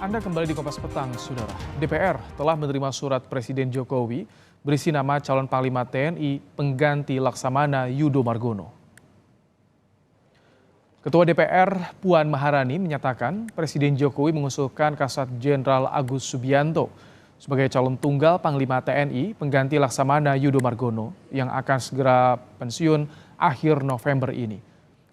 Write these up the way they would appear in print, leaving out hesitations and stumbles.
Anda kembali di Kompas Petang, Saudara. DPR telah menerima surat Presiden Jokowi berisi nama calon Panglima TNI pengganti Laksamana Yudo Margono. Ketua DPR Puan Maharani menyatakan Presiden Jokowi mengusulkan Kasat Jenderal Agus Subianto sebagai calon tunggal Panglima TNI pengganti Laksamana Yudo Margono yang akan segera pensiun akhir November ini.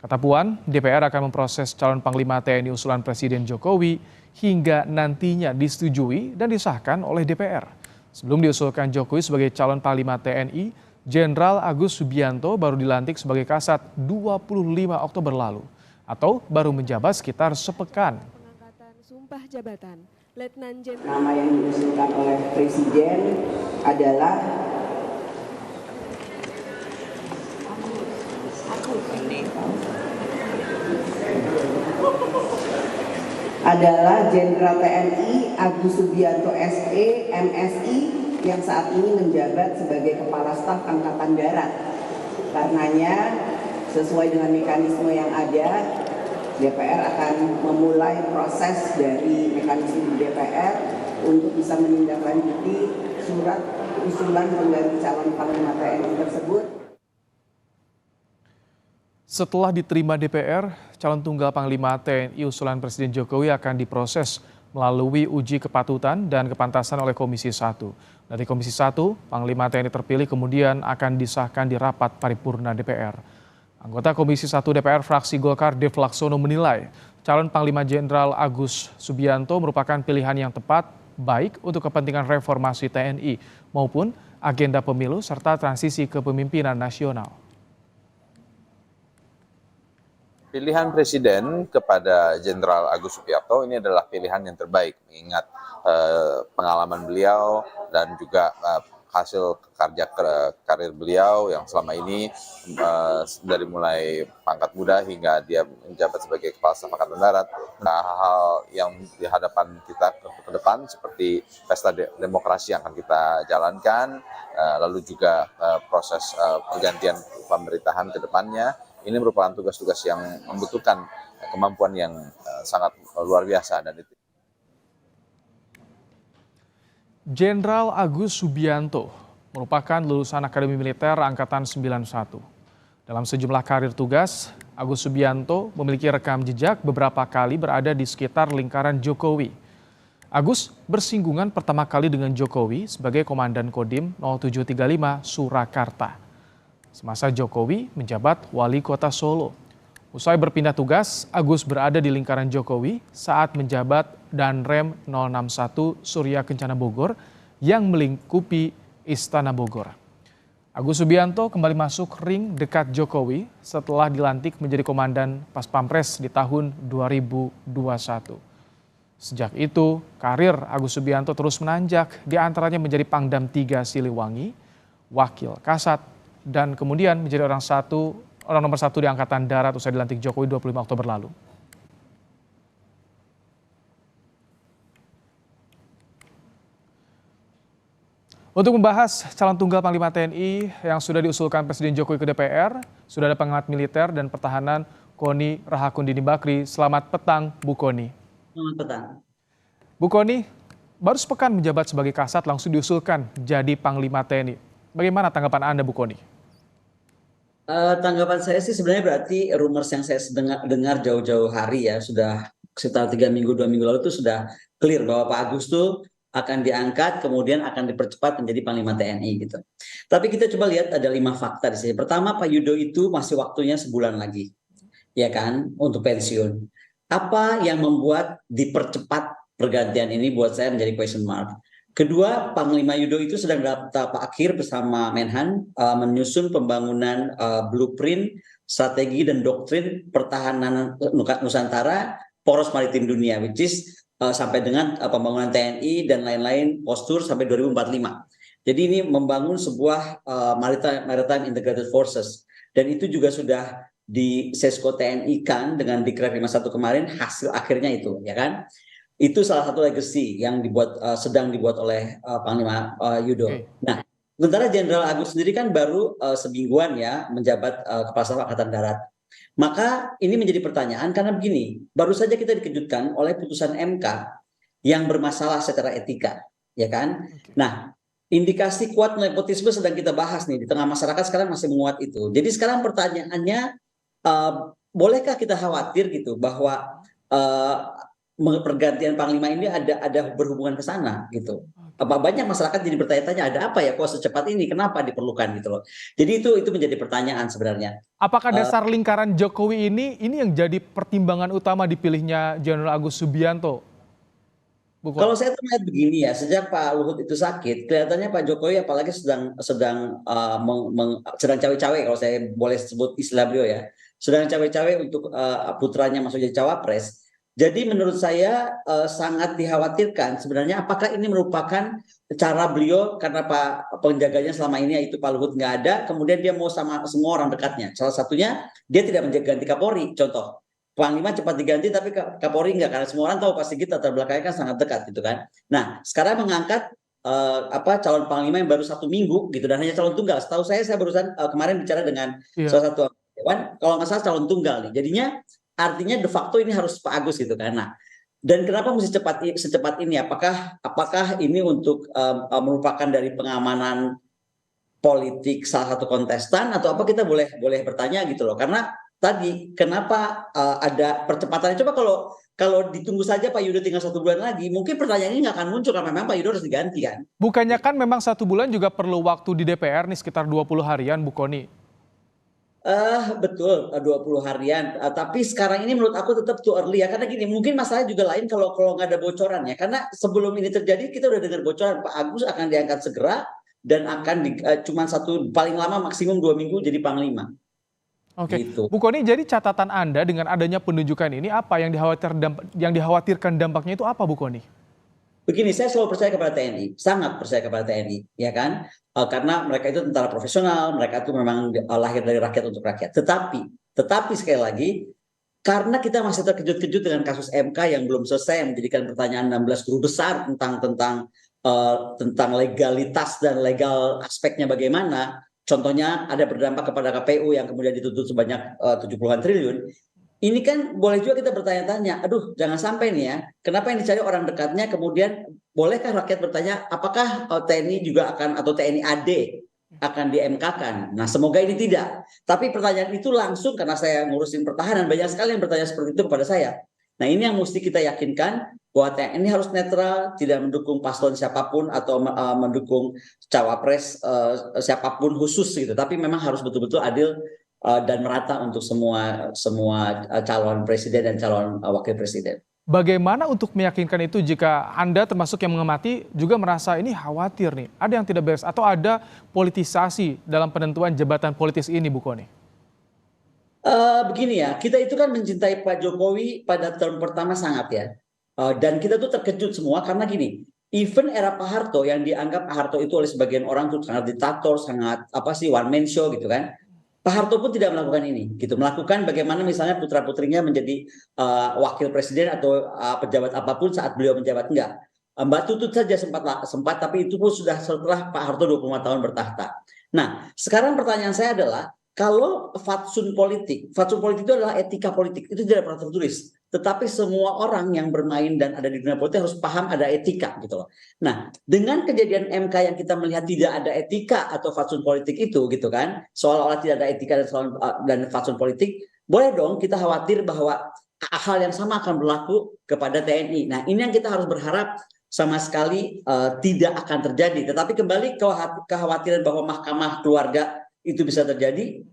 Kata Puan, DPR akan memproses calon Panglima TNI usulan Presiden Jokowi hingga nantinya disetujui dan disahkan oleh DPR. Sebelum diusulkan Jokowi sebagai calon Panglima TNI, Jenderal Agus Subianto baru dilantik sebagai Kasat 25 Oktober lalu atau baru menjabat sekitar sepekan. Pengangkatan sumpah jabatan Letnan Jenderal. Nama yang diusulkan oleh Presiden adalah Jenderal TNI Agus Subianto SE MSI yang saat ini menjabat sebagai Kepala Staf Angkatan Darat. Karenanya sesuai dengan mekanisme yang ada, DPR akan memulai proses dari mekanisme DPR untuk bisa menindaklanjuti surat usulan pengganti calon Panglima TNI tersebut. Setelah diterima DPR, calon tunggal Panglima TNI usulan Presiden Jokowi akan diproses melalui uji kepatutan dan kepantasan oleh Komisi 1. Dari Komisi 1, Panglima TNI terpilih kemudian akan disahkan di rapat paripurna DPR. Anggota Komisi 1 DPR fraksi Golkar Dev Laksono menilai calon Panglima Jenderal Agus Subianto merupakan pilihan yang tepat baik untuk kepentingan reformasi TNI maupun agenda pemilu serta transisi kepemimpinan nasional. Pilihan Presiden kepada Jenderal Agus Subianto ini adalah pilihan yang terbaik, mengingat pengalaman beliau dan juga hasil kerja karir beliau yang selama ini dari mulai pangkat muda hingga dia menjabat sebagai Kepala Staf Angkatan Darat. Nah, hal-hal yang di hadapan kita ke depan seperti pesta demokrasi yang akan kita jalankan, lalu juga proses pergantian pemerintahan ke depannya. Ini merupakan tugas-tugas yang membutuhkan kemampuan yang sangat luar biasa dan itu. Jenderal Agus Subianto merupakan lulusan Akademi Militer Angkatan 91. Dalam sejumlah karir tugas, Agus Subianto memiliki rekam jejak beberapa kali berada di sekitar lingkaran Jokowi. Agus bersinggungan pertama kali dengan Jokowi sebagai Komandan Kodim 0735 Surakarta. Semasa Jokowi menjabat Wali Kota Solo. Usai berpindah tugas, Agus berada di lingkaran Jokowi saat menjabat Danrem 061 Surya Kencana Bogor yang melingkupi Istana Bogor. Agus Subianto kembali masuk ring dekat Jokowi setelah dilantik menjadi Komandan Pas Pampres di tahun 2021. Sejak itu, karir Agus Subianto terus menanjak, di antaranya menjadi Pangdam 3 Siliwangi, Wakil Kasat, dan kemudian menjadi orang nomor satu di Angkatan Darat usai dilantik Jokowi 25 Oktober lalu. Untuk membahas calon tunggal Panglima TNI yang sudah diusulkan Presiden Jokowi ke DPR, sudah ada pengamat militer dan pertahanan Koni Rahakundini Bakri. Selamat petang, Bu Koni. Selamat petang. Bu Koni, baru sepekan menjabat sebagai Kasat langsung diusulkan jadi Panglima TNI. Bagaimana tanggapan Anda, Bu Koni? Tanggapan saya sih sebenarnya berarti rumors yang saya dengar jauh-jauh hari ya, sudah sekitar 2 minggu lalu itu sudah clear bahwa Pak Agus tuh akan diangkat kemudian akan dipercepat menjadi Panglima TNI gitu. Tapi kita coba lihat ada 5 fakta di sini. Pertama, Pak Yudo itu masih waktunya sebulan lagi, ya kan, untuk pensiun. Apa yang membuat dipercepat pergantian ini buat saya menjadi question mark. Kedua, Panglima Yudo itu sedang dalam tahap akhir bersama Menhan menyusun pembangunan blueprint, strategi dan doktrin pertahanan Nusantara, poros maritim dunia, which is sampai dengan pembangunan TNI dan lain-lain postur sampai 2045. Jadi ini membangun sebuah maritime integrated forces, dan itu juga sudah di Sesko TNI kan dengan Dikret 51 kemarin, hasil akhirnya itu, ya kan? Itu salah satu legacy yang sedang dibuat oleh Panglima Yudo. Okay. Nah, sementara Jenderal Agus sendiri kan baru semingguan ya menjabat Kepala Staf Angkatan Darat. Maka ini menjadi pertanyaan karena begini, baru saja kita dikejutkan oleh putusan MK yang bermasalah secara etika, ya kan? Nah, indikasi kuat nepotisme sedang kita bahas nih di tengah masyarakat sekarang masih menguat itu. Jadi sekarang pertanyaannya, bolehkah kita khawatir gitu bahwa pergantian panglima ini ada berhubungan ke sana gitu? Apa banyak masyarakat jadi bertanya-tanya ada apa ya kok secepat ini, kenapa diperlukan gitu loh. Jadi itu menjadi pertanyaan sebenarnya. Apakah dasar lingkaran Jokowi ini yang jadi pertimbangan utama dipilihnya Jenderal Agus Subianto? Bu Kony? Kalau saya tuh melihat begini ya, sejak Pak Luhut itu sakit, kelihatannya Pak Jokowi apalagi sedang cawe-cawe kalau saya boleh sebut istilah beliau ya, sedang cawe-cawe untuk putranya masuk jadi cawapres. Jadi menurut saya sangat dikhawatirkan sebenarnya apakah ini merupakan cara beliau karena Pak penjaganya selama ini yaitu Pak Luhut nggak ada, kemudian dia mau sama semua orang dekatnya. Salah satunya dia tidak ganti Kapolri, contoh. Panglima cepat diganti tapi Kapolri enggak, karena semua orang tahu pasti kita terbelakangnya kan sangat dekat gitu kan. Nah sekarang mengangkat calon panglima yang baru 1 minggu gitu dan hanya calon tunggal. Setahu saya barusan kemarin bicara dengan salah satu dewan, kalau nggak salah calon tunggal nih. Jadinya artinya de facto ini harus Pak Agus gitu kan. Nah, dan kenapa mesti secepat ini? Apakah ini untuk merupakan dari pengamanan politik salah satu kontestan atau apa, kita boleh bertanya gitu loh. Karena tadi kenapa ada percepatan? Coba kalau ditunggu saja Pak Yudo tinggal 1 bulan lagi, mungkin pertanyaan ini nggak akan muncul karena memang Pak Yudo harus diganti kan. Bukannya kan memang 1 bulan juga perlu waktu di DPR nih sekitar 20 harian, Bu Kony? Betul, 20 harian. Tapi sekarang ini menurut aku tetap too early ya. Karena gini, mungkin masalah juga lain kalau nggak ada bocoran ya. Karena sebelum ini terjadi kita udah dengar bocoran Pak Agus akan diangkat segera dan akan cuma paling lama maksimum 2 minggu jadi panglima. Oke, Gitu. Bu Kony, jadi catatan Anda dengan adanya penunjukan ini apa yang dikhawatirkan dampaknya itu apa, Bu Kony? Begini, saya selalu percaya kepada TNI, sangat percaya kepada TNI, ya kan? Karena mereka itu tentara profesional, mereka itu memang lahir dari rakyat untuk rakyat. Tetapi sekali lagi, karena kita masih terkejut-kejut dengan kasus MK yang belum selesai, menjadikan pertanyaan 16 guru besar tentang legalitas dan legal aspeknya bagaimana. Contohnya ada berdampak kepada KPU yang kemudian dituntut sebanyak 70-an triliun. Ini kan boleh juga kita bertanya-tanya, aduh jangan sampai nih ya, kenapa yang dicari orang dekatnya, kemudian bolehkah rakyat bertanya apakah TNI juga akan atau TNI AD akan di-MK-kan. Nah semoga ini tidak. Tapi pertanyaan itu langsung karena saya ngurusin pertahanan, banyak sekali yang bertanya seperti itu kepada saya. Nah ini yang mesti kita yakinkan bahwa TNI harus netral, tidak mendukung paslon siapapun atau mendukung cawapres siapapun khusus gitu. Tapi memang harus betul-betul adil dan merata untuk semua calon presiden dan calon wakil presiden. Bagaimana untuk meyakinkan itu jika Anda termasuk yang mengamati juga merasa ini khawatir nih, ada yang tidak beres atau ada politisasi dalam penentuan jabatan politis ini, Bu Kony? Begini ya, kita itu kan mencintai Pak Jokowi pada tahun pertama sangat ya. Dan kita tuh terkejut semua karena gini, even era Pak Harto yang dianggap Pak Harto itu oleh sebagian orang tuh sangat diktator, sangat one man show gitu kan. Pak Harto pun tidak melakukan ini, gitu. Melakukan bagaimana misalnya putra-putrinya menjadi wakil presiden atau pejabat apapun saat beliau menjabat, enggak. Mbak Tutut saja sempat, tapi itu pun sudah setelah Pak Harto 25 tahun bertahta. Nah, sekarang pertanyaan saya adalah, kalau fatsun politik itu adalah etika politik, itu tidak pernah tertulis. Tetapi semua orang yang bermain dan ada di dunia politik harus paham ada etika gitu loh. Nah, dengan kejadian MK yang kita melihat tidak ada etika atau fatsun politik itu gitu kan, seolah-olah tidak ada etika dan fatsun politik, boleh dong kita khawatir bahwa hal yang sama akan berlaku kepada TNI. Nah, ini yang kita harus berharap sama sekali tidak akan terjadi. Tetapi kembali kekhawatiran bahwa mahkamah keluarga itu bisa terjadi,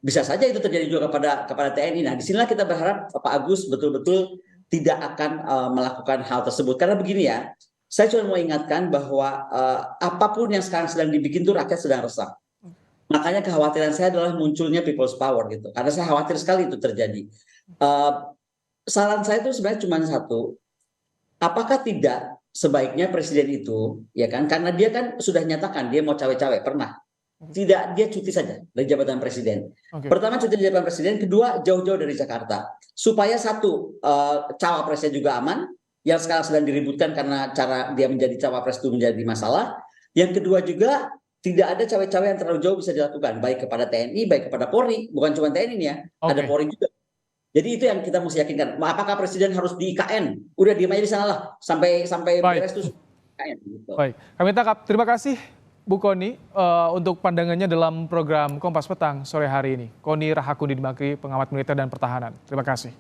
bisa saja itu terjadi juga kepada TNI. Nah, disinilah kita berharap Pak Agus betul-betul tidak akan melakukan hal tersebut. Karena begini ya, saya cuma mau ingatkan bahwa apapun yang sekarang sedang dibikin itu rakyat sedang resah. Makanya kekhawatiran saya adalah munculnya people's power gitu. Karena saya khawatir sekali itu terjadi. Saran saya itu sebenarnya cuma satu. Apakah tidak sebaiknya presiden itu, ya kan? Karena dia kan sudah nyatakan dia mau cawe-cawe, pernah. Tidak, dia cuti saja dari jabatan presiden. Pertama cuti dari jabatan presiden, kedua jauh-jauh dari Jakarta. Supaya satu, cawapresnya juga aman, yang sekarang sedang diributkan karena cara dia menjadi cawapres itu menjadi masalah. Yang kedua juga, tidak ada cawe-cawe yang terlalu jauh bisa dilakukan, baik kepada TNI, baik kepada Polri, bukan cuma TNI ya, ada Polri juga. Jadi itu yang kita mesti yakinkan. Apakah presiden harus di IKN? Udah diam aja di sana lah sampai Baik. beres tuh IKN. Gitu. Baik, kami tangkap. Terima kasih Bu Koni untuk pandangannya dalam program Kompas Petang sore hari ini. Koni Rahakundin Bakri, pengamat militer dan pertahanan. Terima kasih.